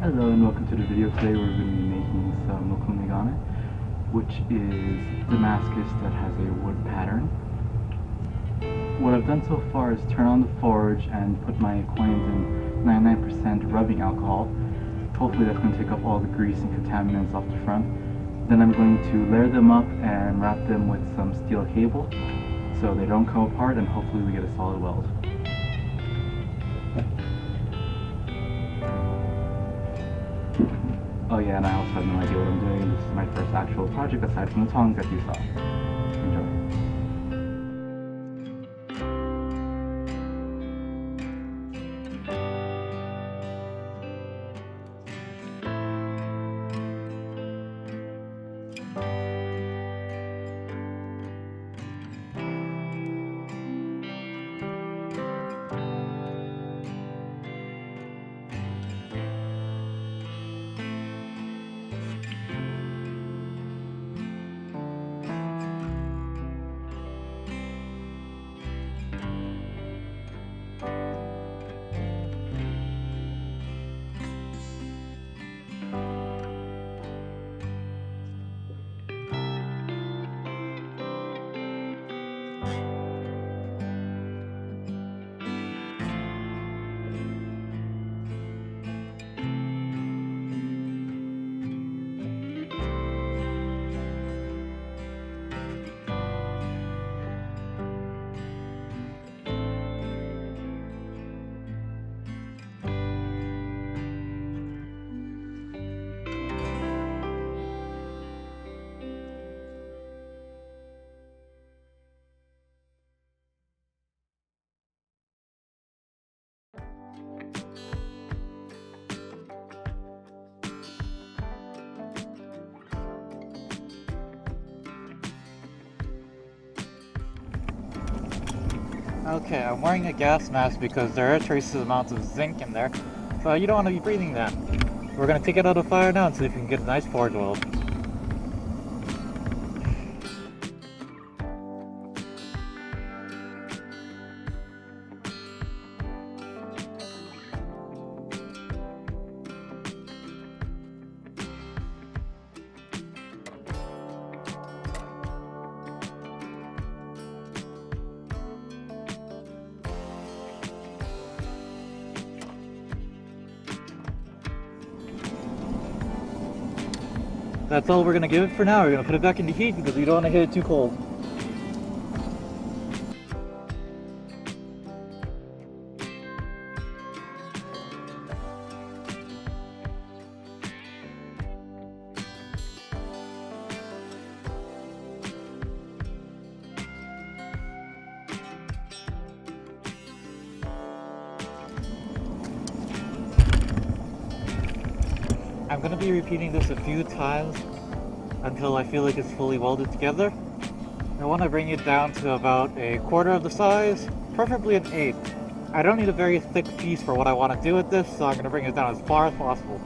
Hello and welcome to the video. Today we're going to be making some Mokume Gane, which is Damascus that has a wood pattern. What I've done so far is turn on the forge and put my coins in 99% rubbing alcohol. Hopefully that's going to take off all the grease and contaminants off the front. Then I'm going to layer them up and wrap them with some steel cable so they don't come apart, and hopefully we get a solid weld. Oh yeah, and I also have no idea what I'm doing. This is my first actual project aside from the tongs that you saw. Enjoy. Okay, I'm wearing a gas mask because there are traces amounts of zinc in there, so you don't want to be breathing that. We're going to take it out of the fire now and see if we can get a nice forge weld. That's all we're going to give it for now. We're going to put it back in the heat because we don't want to hit it too cold. I'm going to be repeating this a few times until I feel like it's fully welded together. I want to bring it down to about a quarter of the size, preferably an eighth. I don't need a very thick piece for what I want to do with this, so I'm going to bring it down as far as possible.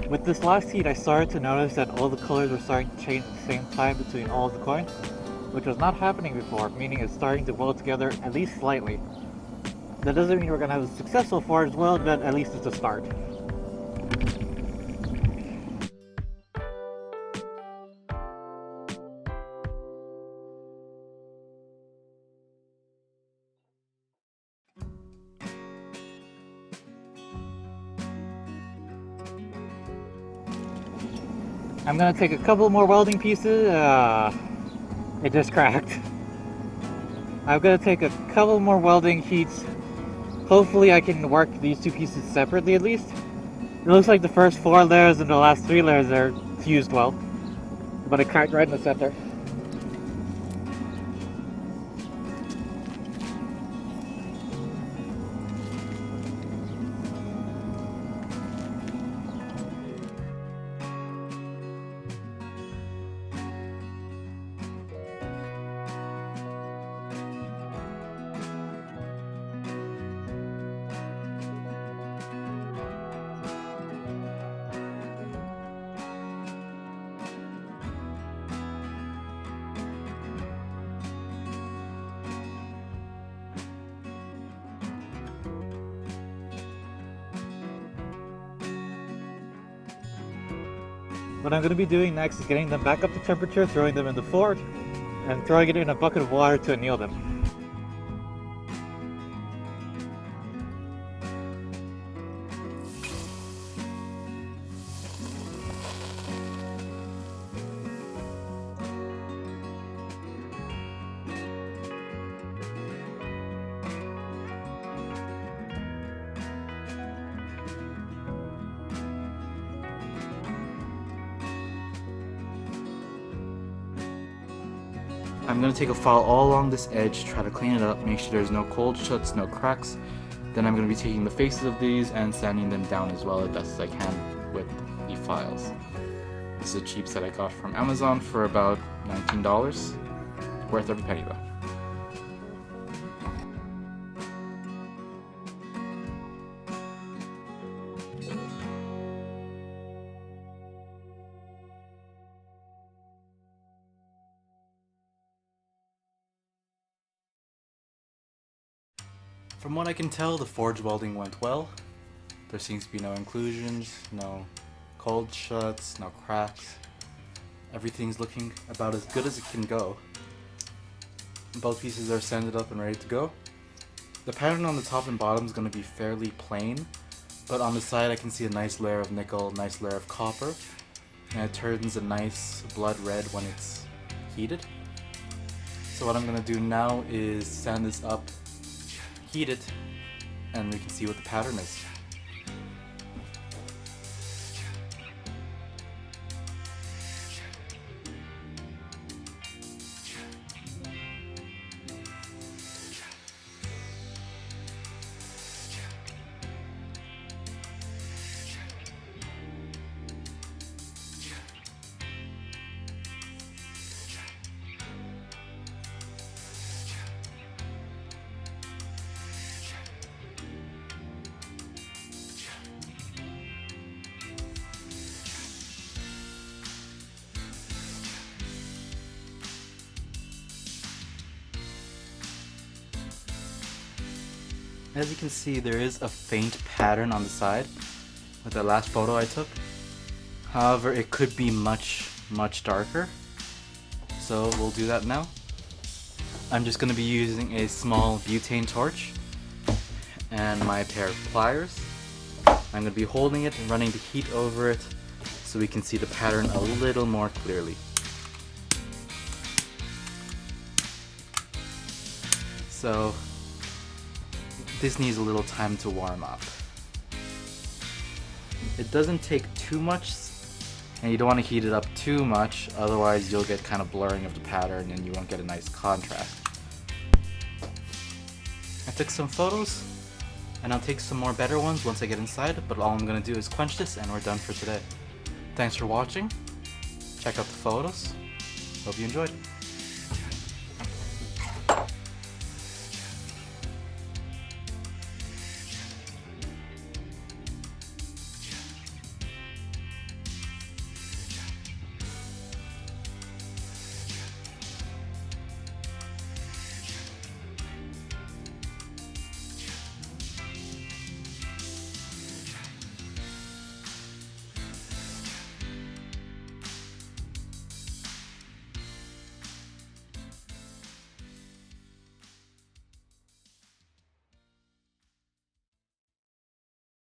With this last heat, I started to notice that all the colors were starting to change at the same time between all of the coins, which was not happening before, meaning it's starting to weld together at least slightly. That doesn't mean we're going to have a successful forge weld, but at least it's a start. I'm gonna take a couple more welding pieces, It just cracked. I'm gonna take a couple more welding heats. Hopefully I can work these two pieces separately at least. It looks like the first 4 layers and the last 3 layers are fused well. But it cracked right in the center. What I'm going to be doing next is getting them back up to temperature, throwing them in the forge, and throwing it in a bucket of water to anneal them. I'm going to take a file all along this edge, try to clean it up, make sure there's no cold shuts, no cracks. Then I'm going to be taking the faces of these and sanding them down as well as best as I can with the files. This is a cheap set I got from Amazon for about $19. Worth every penny though. From what I can tell, the forge welding went well. There seems to be no inclusions, no cold shuts, no cracks. Everything's looking about as good as it can go. Both pieces are sanded up and ready to go. The pattern on the top and bottom is going to be fairly plain, but on the side I can see a nice layer of nickel, nice layer of copper, and it turns a nice blood red when it's heated. So what I'm going to do now is sand this up, heat it, and we can see what the pattern is. As you can see, there is a faint pattern on the side with that last photo I took. However, it could be much darker. So we'll do that now. I'm just going to be using a small butane torch and my pair of pliers. I'm going to be holding it and running the heat over it so we can see the pattern a little more clearly. So this needs a little time to warm up. It doesn't take too much, and you don't want to heat it up too much, otherwise you'll get kind of blurring of the pattern and you won't get a nice contrast. I took some photos, and I'll take some more better ones once I get inside, but all I'm going to do is quench this and we're done for today. Thanks for watching. Check out the photos. Hope you enjoyed.